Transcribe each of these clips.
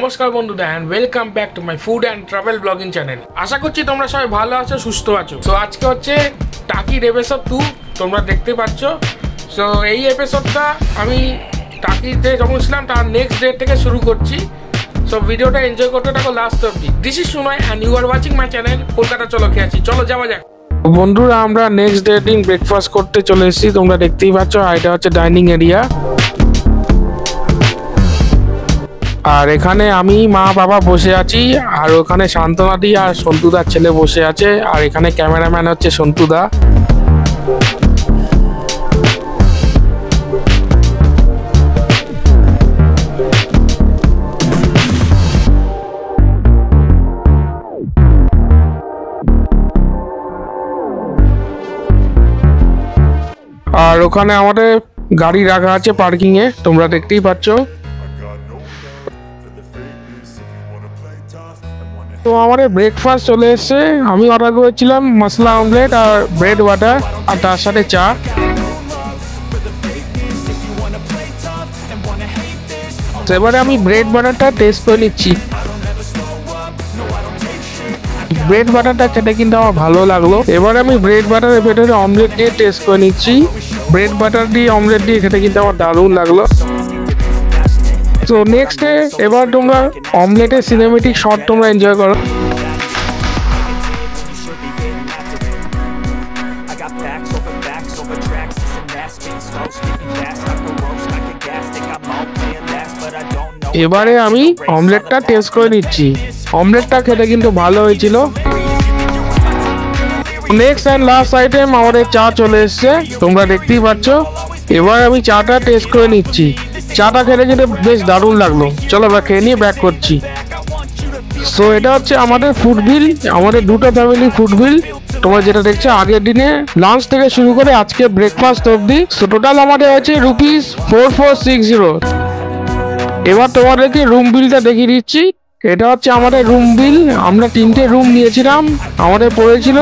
নমস্কার বন্ধুরা and welcome back to my food and travel blogging channel. আশা করছি তোমরা সবাই ভালো আছো, সুস্থ আছো। সো আজকে হচ্ছে টাকির এপিসোড 2, তোমরা দেখতে পাচ্ছ। সো এই এপিসোডটা আমি টাকিতে যখন ছিলাম তার নেক্সট ডে থেকে শুরু করছি। সো ভিডিওটা এনজয় করতে থাকো লাস্ট অবধি। This is Sunoy and you are watching my channel Kolkata চলো খেয়েছি। চলো যাওয়া যাক বন্ধুরা। আমরা নেক্সট ডে দিন ব্রেকফাস্ট করতে চলে এসেছি, তোমরা দেখতেই পাচ্ছ। এটা হচ্ছে ডাইনিং এরিয়া, আর এখানে আমি মা বাবা বসে আছি, আর ওখানে শান্তনাদি আর সন্তুদার ছেলে বসে আছে, আর এখানে ক্যামেরাম্যান হচ্ছে সন্তুদা। আর ওখানে আমাদের গাড়ি রাখা আছে পার্কিং এ, তোমরা দেখতেই পাচ্ছ। তো আমাদের ব্রেকফাস্ট চলে এসছে। আমি অর্ডার করেছিলাম মশলা অমলেট আর ব্রেড বাটার, আর তার সাথে চা। এবারে আমি ব্রেড বাটারটা টেস্ট করে নিচ্ছি। ব্রেড বাটারটা খেতে কিন্তু আমার ভালো লাগলো। এবারে আমি ব্রেড বাটারের ভেতরে অমলেট দিয়ে টেস্ট করে নিচ্ছি। ব্রেড বাটার দিয়ে অমলেট দিয়ে খেতে কিন্তু আমার দারুণ লাগলো। তো নেক্সট ডে এবার তোমরা অমলেটের সিনেমেটিক শট তোমরা এনজয় করো। এবারে আমি অমলেটটা টেস্ট করে নিচ্ছি। অমলেটটা খেতে কিন্তু ভালো হয়েছিল। নেক্সট অ্যান্ড লাস্ট আইটেম আমাদের চা চলে এসছে, তোমরা দেখতেই পাচ্ছ। এবার আমি চাটা টেস্ট করে নিচ্ছি। চাটা খেতে কিন্তু বেশ দারুণ লাগলো। চলো আমরা খেয়ে নিয়ে ব্যাক করছি। সো এটা হচ্ছে আমাদের ফুড বিল, আমাদের দুটো ফ্যামিলি ফুড বিল। তোমরা যেটা দেখছো আগের দিনে লাঞ্চ থেকে শুরু করে আজকে ব্রেকফাস্ট অবধি। সো টোটাল আমাদের হচ্ছে ₹4460। এবার তোমাদেরকে রুম বিলটা দেখিয়ে দিচ্ছি। এটা হচ্ছে আমাদের রুম বিল। আমরা 3টে রুম নিয়েছিলাম, আমাদের পড়েছিল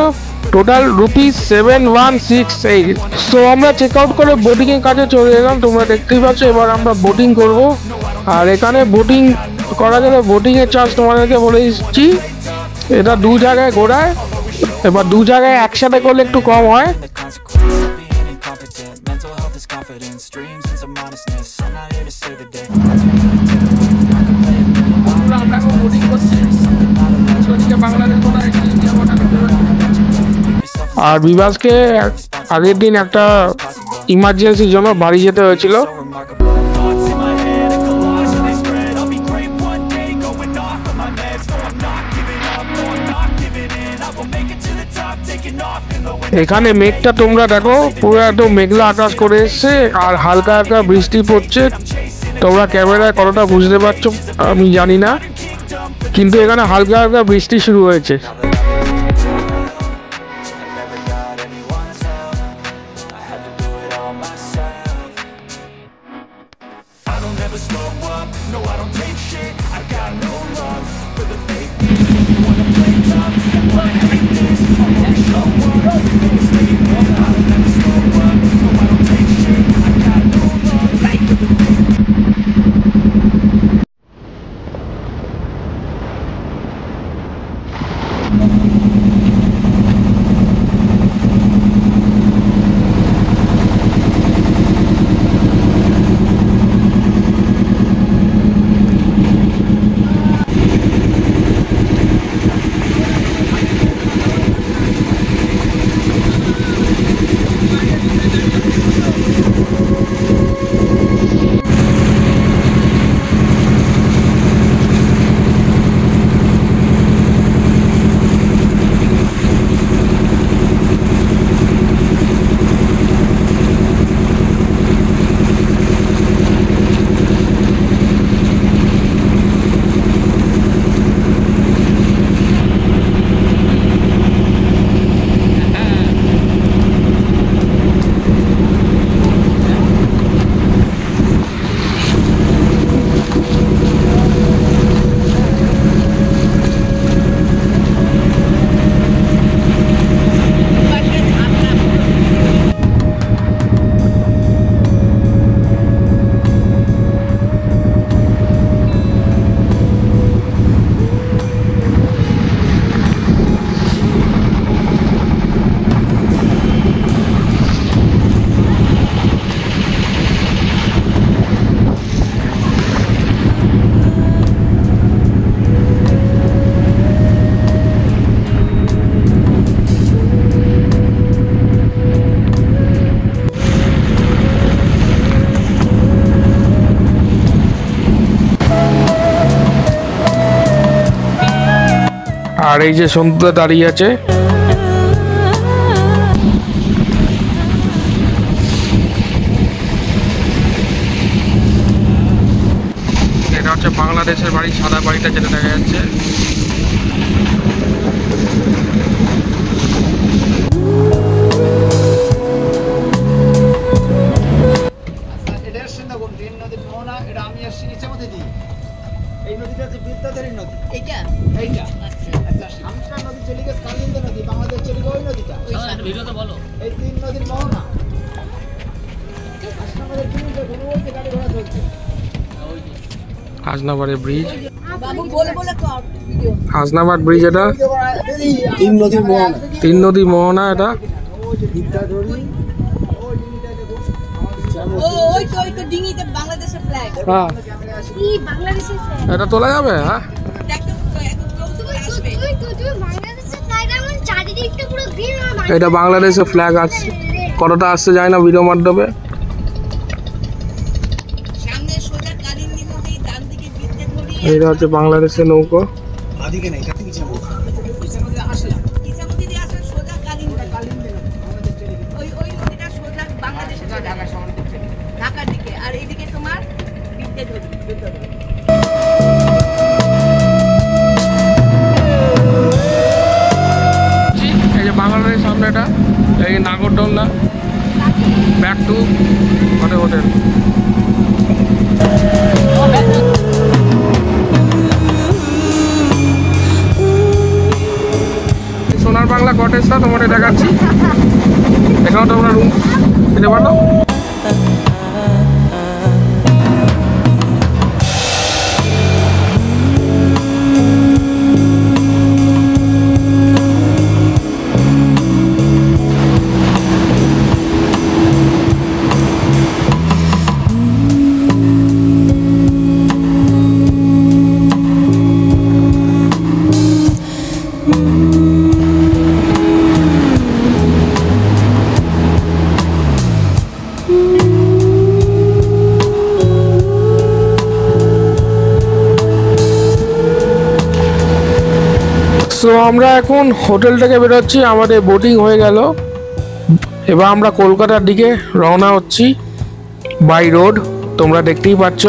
টোটাল ₹7168। সো আমরা চেক আউট করে বোটিং এর কাছে চলে এলাম, তোমরা দেখতেই পাচ্ছ। এবার আমরা বোটিং করব, আর এখানে বোটিং করা গেলে বোটিং এর চার্জ তোমাদেরকে বলে দিচ্ছি। এটা 2 জায়গায় ঘোরায়, এবার 2 জায়গায় একসাথে করলে একটু কম হয়। আর বিভাসকে আগের দিন একটা ইমার্জেন্সির জন্য বাড়ি যেতে হয়েছিল। এখানে মেঘটা তোমরা দেখো, পুরো একদম মেঘলা আকাশ করে এসছে, আর হালকা হালকা বৃষ্টি পড়ছে। তোমরা ক্যামেরায় কতটা বুঝতে পারছো আমি জানি না, কিন্তু এখানে হালকা হালকা বৃষ্টি শুরু হয়েছে। আর এই যে সন্ধ্যা দাঁড়িয়ে আছে। এটা হচ্ছে বাংলাদেশের বাড়ি, সাদা বাড়িটা যেটা দেখা যাচ্ছে। এই নদীটা হচ্ছে বিদ্যাধরী নদী। এইটা আচ্ছা, শামসা নদী চলে গেছে কালিন্দ নদী, বাংলাদেশ চলে গেছে ওই নদীটা। ভিডিওতে বলো এই তিন নদীর মোহনা। হাসনাবাদের ব্রিজে ঘুরে গাড়ি ঘোড়া চলছে। হাসনাবাদের ব্রিজ, বাবু বলে বলে কর ভিডিও। হাসনাবাদ ব্রিজ, এটা তিন নদীর মোহনা। তিন নদী মোহনা। এটা বিদ্যাধরী ওই তো ডিঙিতে বাংলাদেশের ফ্ল্যাগ। হ্যাঁ, এই বাংলাদেশের ফ্ল্যাগ এটা তোলা যাবে? হ্যাঁ, দেখো আসবে। বাংলাদেশের ফ্ল্যাগ এমন চারিদিকটা পুরো গ্রিন আর এটা বাংলাদেশের ফ্ল্যাগ আছে। কতটা আসছে যায় না ভিডিও মাধ্যমে। সামনে সোজা কালিন্দী নদী, ডান দিকে বিদ্যাধরী। এটা হচ্ছে বাংলাদেশের নৌকো। আদিকে না, এটা থেকে যাবো। ইসামতি দিয়ে আসলে সোজা কালিন্দী। ওই নদীটা সোজা বাংলাদেশের ঢাকার দিকে, আর এইদিকে তোমার বিদ্যাধরী। এই যে বাংলাদেশের সামনে, এটা এই নাগরদোলনা, ব্যাক টু হোটেল। সোনার বাংলা কটেজটা তোমাদের দেখাচ্ছি। এখানেও তোমরা রুম পেতে পারো। তো আমরা এখন হোটেল থেকে বেরোচ্ছি, আমাদের বোটিং হয়ে গেল। এবার আমরা কলকাতার দিকে রওনা হচ্ছি বাই রোড, তোমরা দেখতেই পাচ্ছ।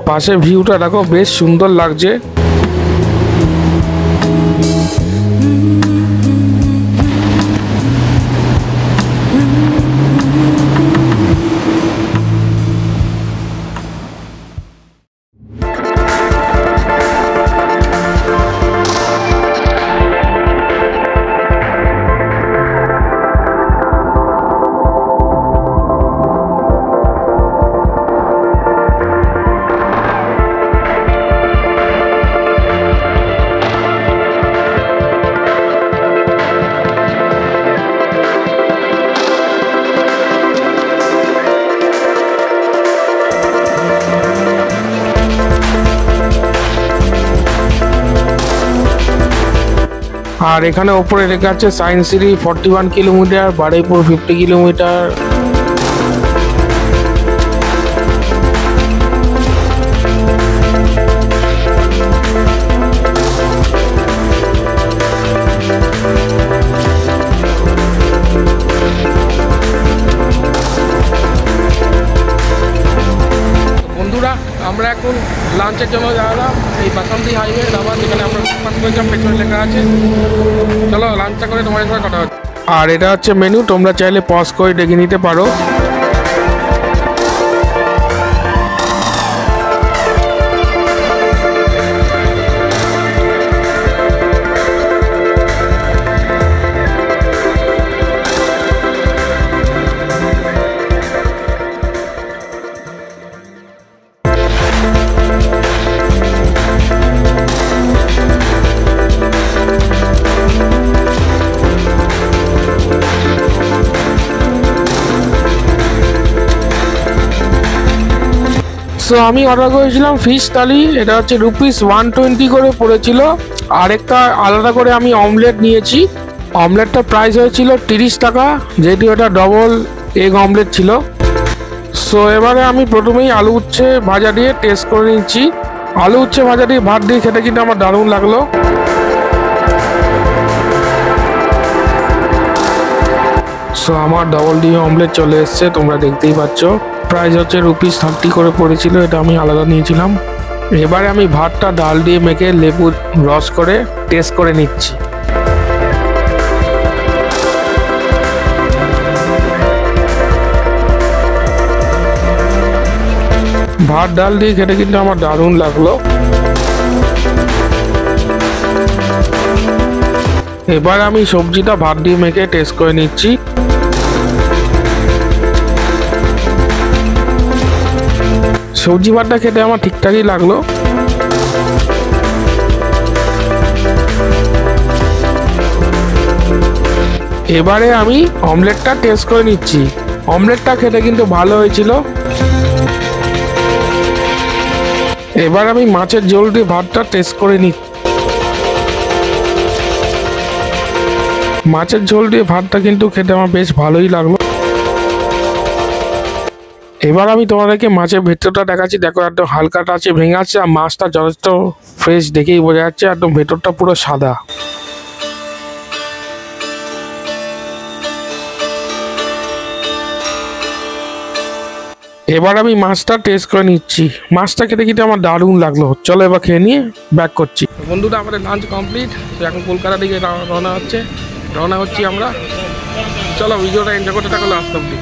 পাশে ভিউটা দেখো, বেশ সুন্দর লাগছে। আর এখানে ওপরে লেখা আছে science city 41 kilometre, Baruipur 50 kilometre. বন্ধুরা আমরা এখন লাঞ্চের জন্য যাওয়ালাম এই বাসন্তী হাইওয়ে আবার যেখানে আমরা পেছনে লেখা আছে। চলো লাঞ্চটা করে তোমাদের সাথে কথা হচ্ছে। আর এটা হচ্ছে মেনু, তোমরা চাইলে পজ করে দেখে নিতে পারো। সো আমি অর্ডার করেছিলাম ফিশ থালি, এটা হচ্ছে রুপিস 120 করে পড়েছিল। আরেকটা আলাদা করে আমি অমলেট নিয়েছি, অমলেটটা প্রাইস হয়েছিল 30 টাকা, যেহেতু এটা ডবল এগ অমলেট ছিল। সো এবারে আমি প্রথমেই আলু উচ্ছে ভাজা দিয়ে টেস্ট করে নিচ্ছি। আলু উচ্ছে ভাজা দিয়ে ভাত দিয়ে খেতে কিন্তু আমার দারুণ লাগলো। সো আমার ডবল ডি অমলেট চলে এসছে, তোমরা দেখতেই পাচ্ছ। প্রাইস হচ্ছে রুপিস 30 করে পড়েছিল, এটা আমি আলাদা নিয়েছিলাম। এবারে আমি ভাতটা ডাল দিয়ে মেখে লেবু রস করে টেস্ট করে নিচ্ছি। ভাত ডাল দিয়ে খেতে কিন্তু আমার দারুণ লাগলো। এবার আমি সবজিটা ভাত দিয়ে মেখে টেস্ট করে নিচ্ছি। সবজি ভাতটা খেতে আমার ঠিকঠাকই লাগলো। এবারে আমি অমলেটটা টেস্ট করে নিচ্ছি। অমলেটটা খেতে কিন্তু ভালো হয়েছিল। এবার আমি মাছের ঝোল দিয়ে ভাতটা টেস্ট করে নিচ্ছি। মাছের ঝোল দিয়ে ভাতটা কিন্তু খেতে আমার বেশ ভালোই লাগলো। এবার আমি তোমাদেরকে মাছের ভেতরটা দেখাচ্ছি। দেখো একদম হালকাটা আছে, ভেঙে আছে, আর মাছটা যথেষ্ট ফ্রেশ দেখেই বোঝা যাচ্ছে, একদম ভেতরটা পুরো সাদা। এবার আমি মাছটা টেস্ট করে নিচ্ছি। মাছটা খেতে খেতে আমার দারুণ লাগলো। চলো এবার খেয়ে নিয়ে ব্যাক করছি। বন্ধুরা আমাদের লাঞ্চ কমপ্লিট, তো এখন কলকাতা দিকে রওনা হচ্ছি আমরা। চলো ভিডিওটা এনজয় করতে থাকো লাস্ট অব্দি।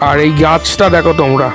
আর এই গাছটা দেখো তোমরা,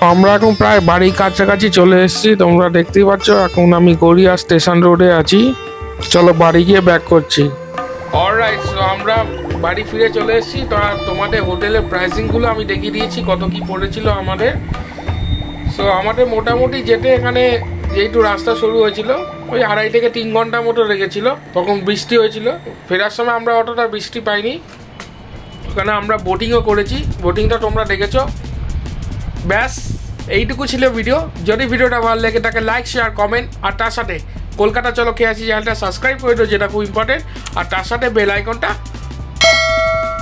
আমরা এখন প্রায় বাড়ির কাছাকাছি চলে এসেছি, তোমরা দেখতেই পাচ্ছ। এখন আমি গড়িয়া স্টেশন রোডে আছি। চলো বাড়ি গিয়ে ব্যাক করছি। অলরাইট, সো আমরা বাড়ি ফিরে চলে এসেছি। তো তোমাদের হোটেলের প্রাইসিংগুলো আমি দেখিয়ে দিয়েছি, কত কি পড়েছিল আমাদের। সো আমাদের মোটামুটি যেতে এখানে যেহেতু রাস্তা শুরু হয়েছিল ওই 2.5 থেকে 3 ঘন্টা মতো লেগেছিল। তখন বৃষ্টি হয়েছিল, ফেরার সময় আমরা অতটা বৃষ্টি পাইনি। ওখানে আমরা বোটিংও করেছি, বোটিংটা তোমরা দেখেছো। ব্যাস এইটুকু ছিল ভিডিও। যদি ভিডিওটা ভালো লেগে থাকে লাইক, শেয়ার, কমেন্ট, আর তার সাথে কলকাতা চলো খেয়ে আসি চ্যানেলটা সাবস্ক্রাইব করে দাও, যেটা খুব ইম্পর্টেন্ট। আর তার সাথে বেল আইকনটা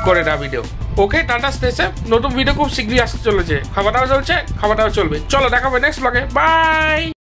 করে দাও ভিডিও। ওকে, টাটা, স্টে সেফ। নতুন ভিডিও খুব শীঘ্রই আসতে চলেছে। খাওয়া দাওয়া চলছে, খাওয়া দাওয়া চলবে। চলো দেখা হবে নেক্সট ব্লগে। বাই।